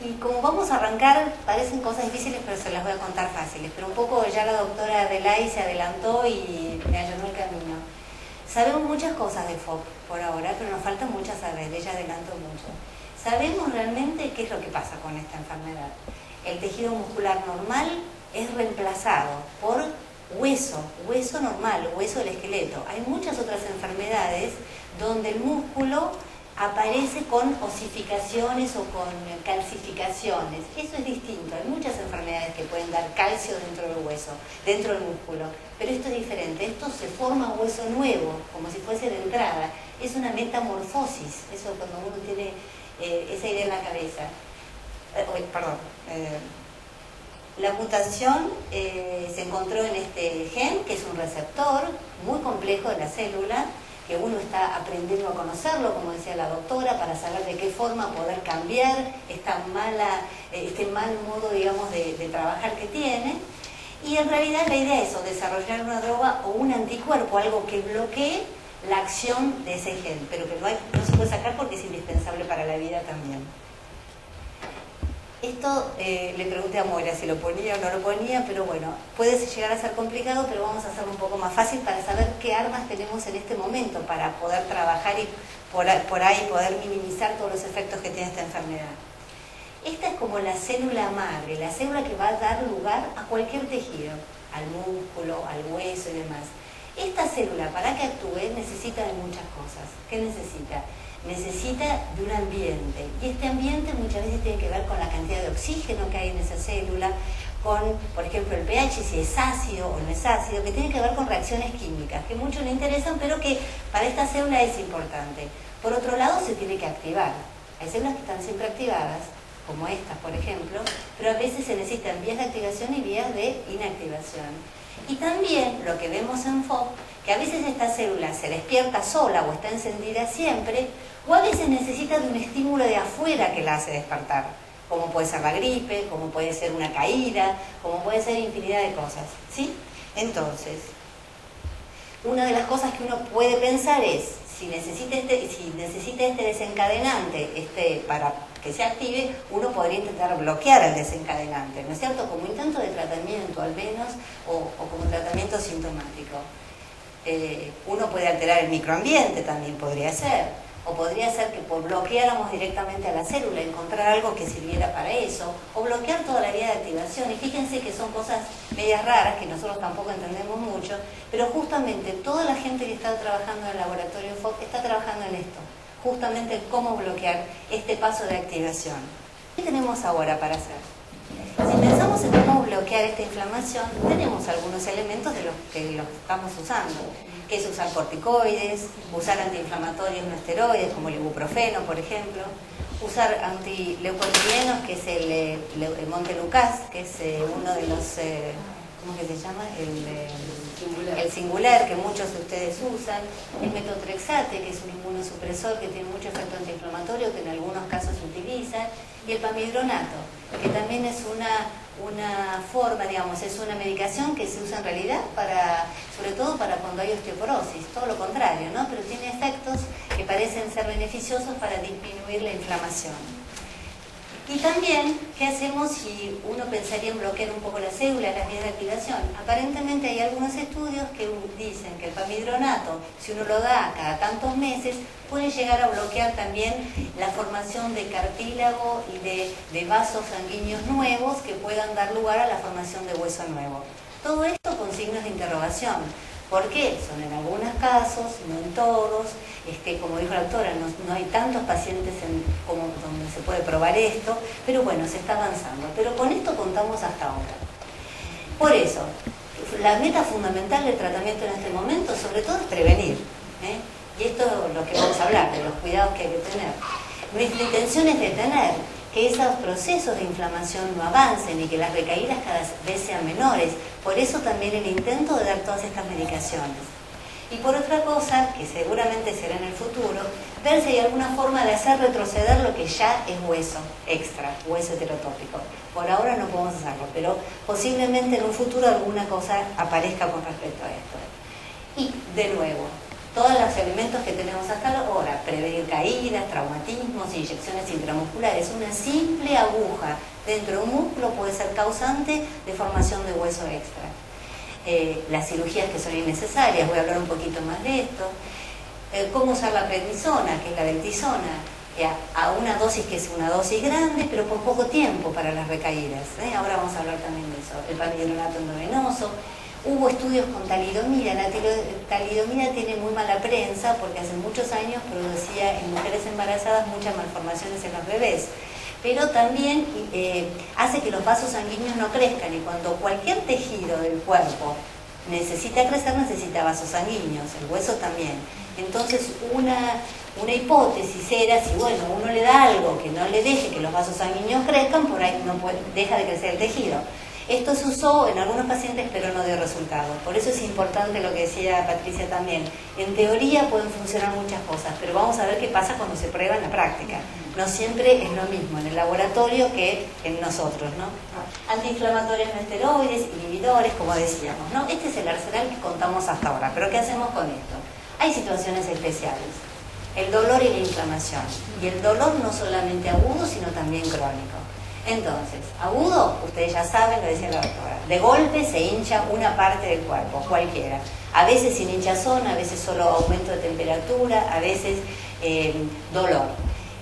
Y como vamos a arrancar, parecen cosas difíciles, pero se las voy a contar fáciles. Pero un poco ya la doctora Adelaide se adelantó y me allanó el camino. Sabemos muchas cosas de FOP por ahora, pero nos falta muchas saber. Ella adelantó mucho. Sabemos realmente qué es lo que pasa con esta enfermedad. El tejido muscular normal es reemplazado por hueso normal, hueso del esqueleto. Hay muchas otras enfermedades donde el músculo aparece con osificaciones o con calcificaciones. Eso es distinto. Hay muchas enfermedades que pueden dar calcio dentro del hueso, dentro del músculo, pero esto es diferente. Esto se forma hueso nuevo, como si fuese de entrada. Es una metamorfosis. Eso cuando uno tiene esa idea en la cabeza. La mutación se encontró en este gen, que es un receptor muy complejo de la célula, que uno está aprendiendo a conocerlo, como decía la doctora, para saber de qué forma poder cambiar este mal modo, digamos, de trabajar que tiene. Y en realidad la idea es desarrollar una droga o un anticuerpo, algo que bloquee la acción de ese gen, pero que no se puede sacar porque es indispensable para la vida también. Esto le pregunté a Moira si lo ponía o no lo ponía, pero bueno, puede llegar a ser complicado, pero vamos a hacerlo un poco más fácil para saber qué armas tenemos en este momento para poder trabajar y por ahí poder minimizar todos los efectos que tiene esta enfermedad. Esta es como la célula madre, la célula que va a dar lugar a cualquier tejido, al músculo, al hueso y demás. Esta célula, para que actúe, necesita de muchas cosas. ¿Qué necesita? Necesita de un ambiente, y este ambiente muchas veces tiene que ver con la cantidad de oxígeno que hay en esa célula, con, por ejemplo, el pH, si es ácido o no es ácido, que tiene que ver con reacciones químicas, que muchos le interesan, pero que para esta célula es importante. Por otro lado, se tiene que activar. Hay células que están siempre activadas, como estas, por ejemplo, pero a veces se necesitan vías de activación y vías de inactivación. Y también lo que vemos en FOP, que a veces esta célula se despierta sola o está encendida siempre, o a veces necesita de un estímulo de afuera que la hace despertar, como puede ser la gripe, como puede ser una caída, como puede ser infinidad de cosas, ¿sí? Entonces, una de las cosas que uno puede pensar es, si necesita este desencadenante para que se active, uno podría intentar bloquear el desencadenante, ¿no es cierto? Como intento de tratamiento al menos, o como tratamiento sintomático. Uno puede alterar el microambiente, también podría ser. O podría ser que bloqueáramos directamente a la célula, encontrar algo que sirviera para eso, o bloquear toda la vía de activación. Y fíjense que son cosas medias raras, que nosotros tampoco entendemos mucho, pero justamente toda la gente que está trabajando en el laboratorio FOP está trabajando en esto, justamente en cómo bloquear este paso de activación. ¿Qué tenemos ahora para hacer? Si pensamos en cómo bloquear esta inflamación, tenemos algunos elementos de los que los estamos usando, que es usar corticoides, usar antiinflamatorios no esteroides, como el ibuprofeno, por ejemplo, usar antileucotrienos, que es el Montelukast, que es uno de los, ¿cómo que se llama? El singular, que muchos de ustedes usan, el metotrexate, que es un inmunosupresor que tiene mucho efecto antiinflamatorio, que en algunos casos se utiliza, y el pamidronato, que también es una forma, digamos, es una medicación que se usa en realidad sobre todo para cuando hay osteoporosis, todo lo contrario, ¿no? Pero tiene efectos que parecen ser beneficiosos para disminuir la inflamación. Y también, ¿qué hacemos si uno pensaría en bloquear un poco las células, las vías de activación? Aparentemente hay algunos estudios que dicen que el pamidronato, si uno lo da cada tantos meses, puede llegar a bloquear también la formación de cartílago y de vasos sanguíneos nuevos que puedan dar lugar a la formación de hueso nuevo. Todo esto con signos de interrogación. ¿Por qué? Son en algunos casos, no en todos. Como dijo la doctora, no hay tantos pacientes como donde se puede probar esto, pero bueno, se está avanzando. Pero con esto contamos hasta ahora. Por eso, la meta fundamental del tratamiento en este momento, sobre todo, es prevenir. Y esto es lo que vamos a hablar, de los cuidados que hay que tener. Nuestra intención es detener que esos procesos de inflamación no avancen y que las recaídas cada vez sean menores. Por eso también el intento de dar todas estas medicaciones. Y por otra cosa, que seguramente será en el futuro, ver si hay alguna forma de hacer retroceder lo que ya es hueso extra, hueso heterotópico. Por ahora no podemos hacerlo, pero posiblemente en un futuro alguna cosa aparezca con respecto a esto. Y de nuevo, todos los elementos que tenemos hasta ahora, prevenir caídas, traumatismos, inyecciones intramusculares. Una simple aguja dentro de un músculo puede ser causante de formación de hueso extra. Las cirugías que son innecesarias, voy a hablar un poquito más de esto. Cómo usar la prednisona, que es la deltisona, a una dosis que es una dosis grande, pero por poco tiempo para las recaídas. Ahora vamos a hablar también de eso. El pamidronato endovenoso. Hubo estudios con talidomida. La talidomida tiene muy mala prensa porque hace muchos años producía en mujeres embarazadas muchas malformaciones en los bebés. Pero también hace que los vasos sanguíneos no crezcan, y cuando cualquier tejido del cuerpo necesita crecer, necesita vasos sanguíneos, el hueso también. Entonces una hipótesis era, si bueno, uno le da algo que no le deje que los vasos sanguíneos crezcan, por ahí no deja de crecer el tejido. Esto se usó en algunos pacientes, pero no dio resultado. Por eso es importante lo que decía Patricia también. En teoría pueden funcionar muchas cosas, pero vamos a ver qué pasa cuando se prueba en la práctica. No siempre es lo mismo en el laboratorio que en nosotros, ¿no? Antiinflamatorios no esteroides, inhibidores, como decíamos, ¿no? Este es el arsenal que contamos hasta ahora. Pero ¿qué hacemos con esto? Hay situaciones especiales. El dolor y la inflamación. Y el dolor no solamente agudo, sino también crónico. Entonces, agudo, ustedes ya saben, lo decía la doctora, de golpe se hincha una parte del cuerpo, cualquiera. A veces sin hinchazón, a veces solo aumento de temperatura, a veces dolor.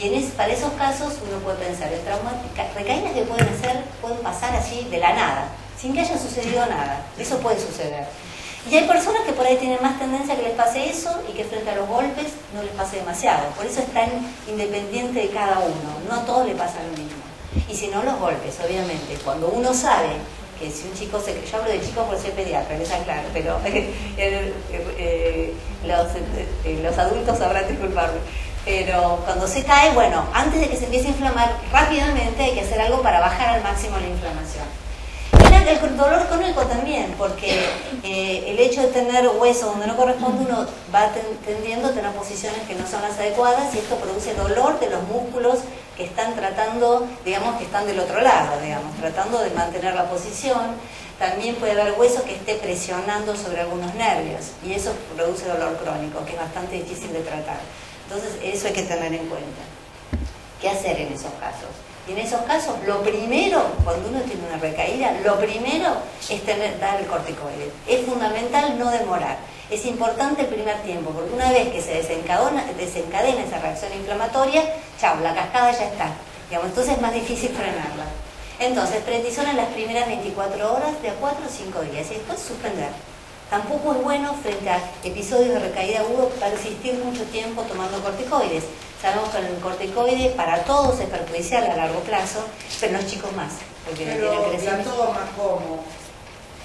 Y para esos casos uno puede pensar en recaídas que pueden pasar así de la nada, sin que haya sucedido nada. Eso puede suceder. Y hay personas que por ahí tienen más tendencia a que les pase eso y que frente a los golpes no les pase demasiado. Por eso es tan independiente de cada uno. No a todos le pasa lo mismo. Y si no, los golpes, obviamente. Cuando uno sabe que si un chico yo hablo de chicos por ser pediatra, les aclaro, pero los adultos sabrán disculparme. Pero cuando se cae, bueno, antes de que se empiece a inflamar rápidamente hay que hacer algo para bajar al máximo la inflamación. Y el dolor crónico también, porque el hecho de tener hueso donde no corresponde, uno va tendiendo a tener posiciones que no son las adecuadas, y esto produce dolor de los músculos que están tratando, digamos, que están del otro lado, digamos, tratando de mantener la posición. También puede haber hueso que esté presionando sobre algunos nervios, y eso produce dolor crónico, que es bastante difícil de tratar. Entonces, eso hay que tener en cuenta. ¿Qué hacer en esos casos? Y en esos casos, lo primero, cuando uno tiene una recaída, lo primero es dar el corticoide. Es fundamental no demorar. Es importante el primer tiempo, porque una vez que se desencadena esa reacción inflamatoria, chao, la cascada ya está. Digamos, entonces es más difícil frenarla. Entonces, prednisona en las primeras 24 horas, de a 4 o 5 días, y después suspender. Tampoco es bueno frente a episodios de recaída agudo persistir mucho tiempo tomando corticoides. Sabemos que el corticoide para todos es perjudicial a largo plazo, pero en los chicos más. Porque pero la toma, ¿cómo?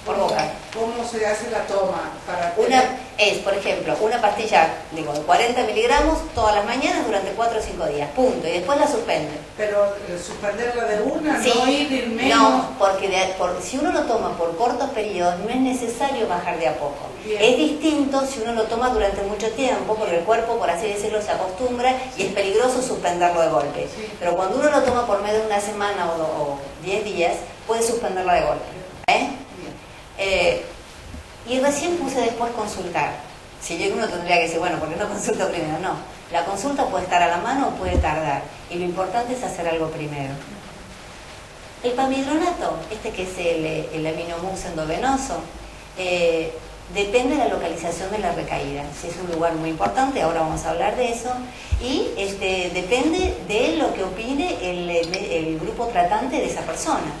Por boca. ¿Cómo se hace la toma? Por ejemplo, una pastilla de 40 miligramos todas las mañanas durante 4 o 5 días, punto, y después la suspende. Pero suspenderla de una, sí, no ir menos. No, porque si uno lo toma por cortos periodos, no es necesario bajar de a poco. Bien. Es distinto si uno lo toma durante mucho tiempo, porque el cuerpo, por así decirlo, se acostumbra y es peligroso suspenderlo de golpe. Sí. Pero cuando uno lo toma por medio de una semana o 10 días, puede suspenderlo de golpe. Y recién puse después consultar. Si bien uno tendría que decir, bueno, ¿por qué no consulto primero? No, la consulta puede estar a la mano o puede tardar, y lo importante es hacer algo primero. El pamidronato, que es el aminomux endovenoso, depende de la localización de la recaída. Si es un lugar muy importante, ahora vamos a hablar de eso, y depende de lo que opine el grupo tratante de esa persona.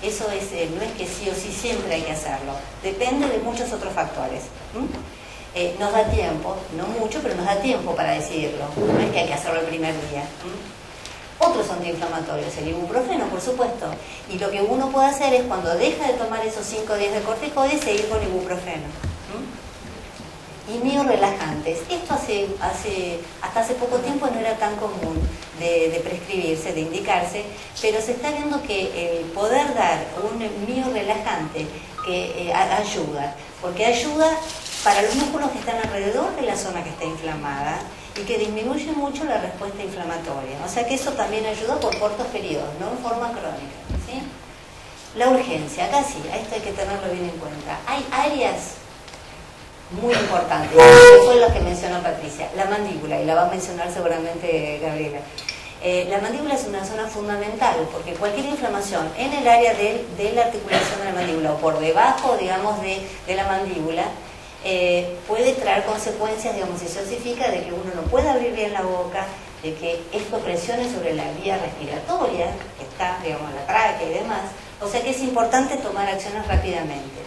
Eso no es que sí o sí siempre hay que hacerlo, depende de muchos otros factores. Nos da tiempo, no mucho, pero nos da tiempo para decidirlo, no es que hay que hacerlo el primer día. Otros antiinflamatorios, el ibuprofeno, por supuesto, y lo que uno puede hacer es, cuando deja de tomar esos 5 días de corticoides, seguir con ibuprofeno. Y miorelajantes. Esto hasta hace poco tiempo no era tan común de prescribirse, de indicarse, pero se está viendo que el poder dar un miorelajante que ayuda, porque ayuda para los músculos que están alrededor de la zona que está inflamada, y que disminuye mucho la respuesta inflamatoria. O sea que eso también ayuda por cortos periodos, no en forma crónica, ¿sí? La urgencia, acá sí, a esto hay que tenerlo bien en cuenta. Hay áreas muy importante, que fue lo que mencionó Patricia, la mandíbula, y la va a mencionar seguramente Gabriela. La mandíbula es una zona fundamental porque cualquier inflamación en el área de la articulación de la mandíbula o por debajo, digamos, de la mandíbula, puede traer consecuencias, digamos, si se osifica, de que uno no pueda abrir bien la boca, de que esto presione sobre la vía respiratoria, que está, digamos, la tráquea y demás. O sea que es importante tomar acciones rápidamente.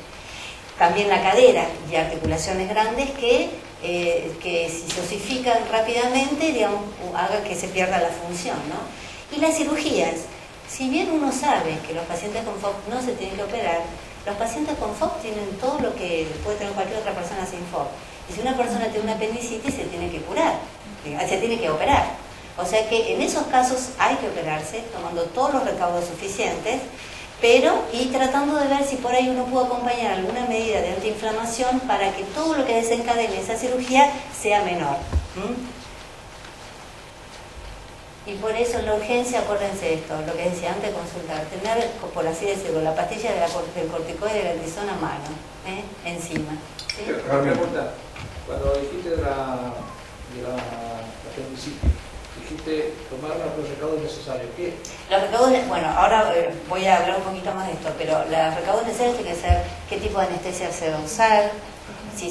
También la cadera y articulaciones grandes que si se osifican rápidamente, digamos, haga que se pierda la función, ¿no? Y las cirugías, si bien uno sabe que los pacientes con FOP no se tienen que operar, los pacientes con FOP tienen todo lo que puede tener cualquier otra persona sin FOP. Y si una persona tiene una apendicitis, se tiene que curar, se tiene que operar. O sea que en esos casos hay que operarse, tomando todos los recaudos suficientes, y tratando de ver si por ahí uno puede acompañar alguna medida de antiinflamación para que todo lo que desencadene esa cirugía sea menor. Y por eso en la urgencia, acuérdense esto, lo que decía antes de consultar, tener, por así decirlo, la pastilla del corticoide de la prednisona a mano, encima. ¿Sí? Una pregunta, cuando dijiste de la apendicitis, dijiste tomar los recaudos necesarios. ¿Qué? Los recaudos, bueno, ahora voy a hablar un poquito más de esto, pero los recaudos necesarios tienen que ser qué tipo de anestesia se va a usar, si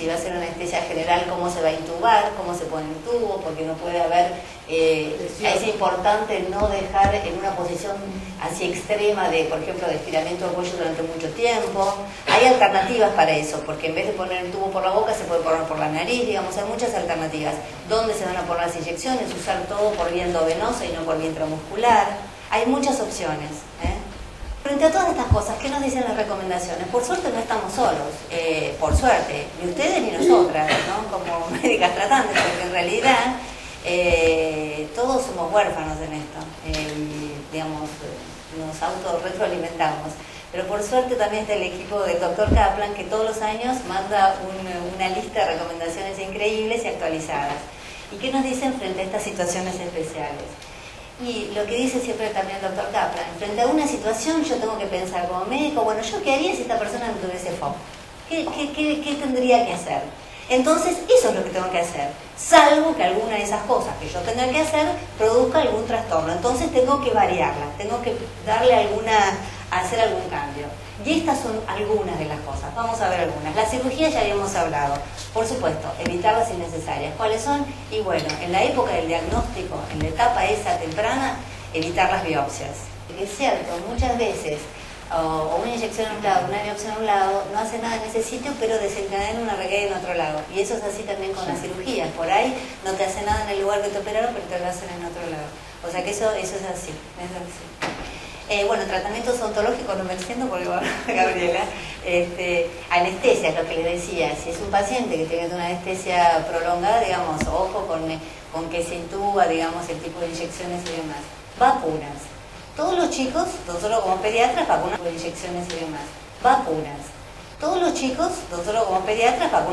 va a ser una anestesia general, cómo se va a intubar, cómo se pone el tubo, porque no puede haber, es importante no dejar en una posición así extrema de, por ejemplo, de estiramiento del cuello durante mucho tiempo. Hay alternativas para eso, porque en vez de poner el tubo por la boca, se puede poner por la nariz, digamos, hay muchas alternativas. ¿Dónde se van a poner las inyecciones? Usar todo por vía endovenosa y no por vía intramuscular. Hay muchas opciones, Frente a todas estas cosas, ¿qué nos dicen las recomendaciones? Por suerte no estamos solos, por suerte, ni ustedes ni nosotras, ¿no? Como médicas tratantes, porque en realidad todos somos huérfanos en esto, y digamos, nos autorretroalimentamos. Pero por suerte también está el equipo del Dr. Kaplan, que todos los años manda una lista de recomendaciones increíbles y actualizadas. ¿Y qué nos dicen frente a estas situaciones especiales? Y lo que dice siempre también el Dr. Kaplan, frente a una situación yo tengo que pensar como médico, bueno, ¿yo qué haría si esta persona no tuviese FOP? ¿Qué tendría que hacer? Entonces, eso es lo que tengo que hacer, salvo que alguna de esas cosas que yo tenga que hacer produzca algún trastorno. Entonces tengo que variarla, tengo que hacer algún cambio. Y estas son algunas de las cosas, vamos a ver algunas. La cirugía ya habíamos hablado, por supuesto, evitarlas innecesarias. ¿Cuáles son? Y bueno, en la época del diagnóstico, en la etapa esa temprana, evitar las biopsias. Porque es cierto, muchas veces, o una inyección a un lado, una biopsia a un lado, no hace nada en ese sitio, pero desencadena una recaída en otro lado. Y eso es así también con las cirugías. Por ahí no te hace nada en el lugar que te operaron, pero te lo hacen en otro lado. O sea que eso es así, bueno, tratamientos odontológicos no me entiendo porque va Gabriela. Anestesia, es lo que le decía. Si es un paciente que tiene una anestesia prolongada, digamos, ojo con que se intuba, digamos, el tipo de inyecciones y demás. Vacunas. Todos los chicos, nosotros como pediatras, vacunas con inyecciones y demás. Vacunas. Todos los chicos, nosotros como pediatras, vacunas.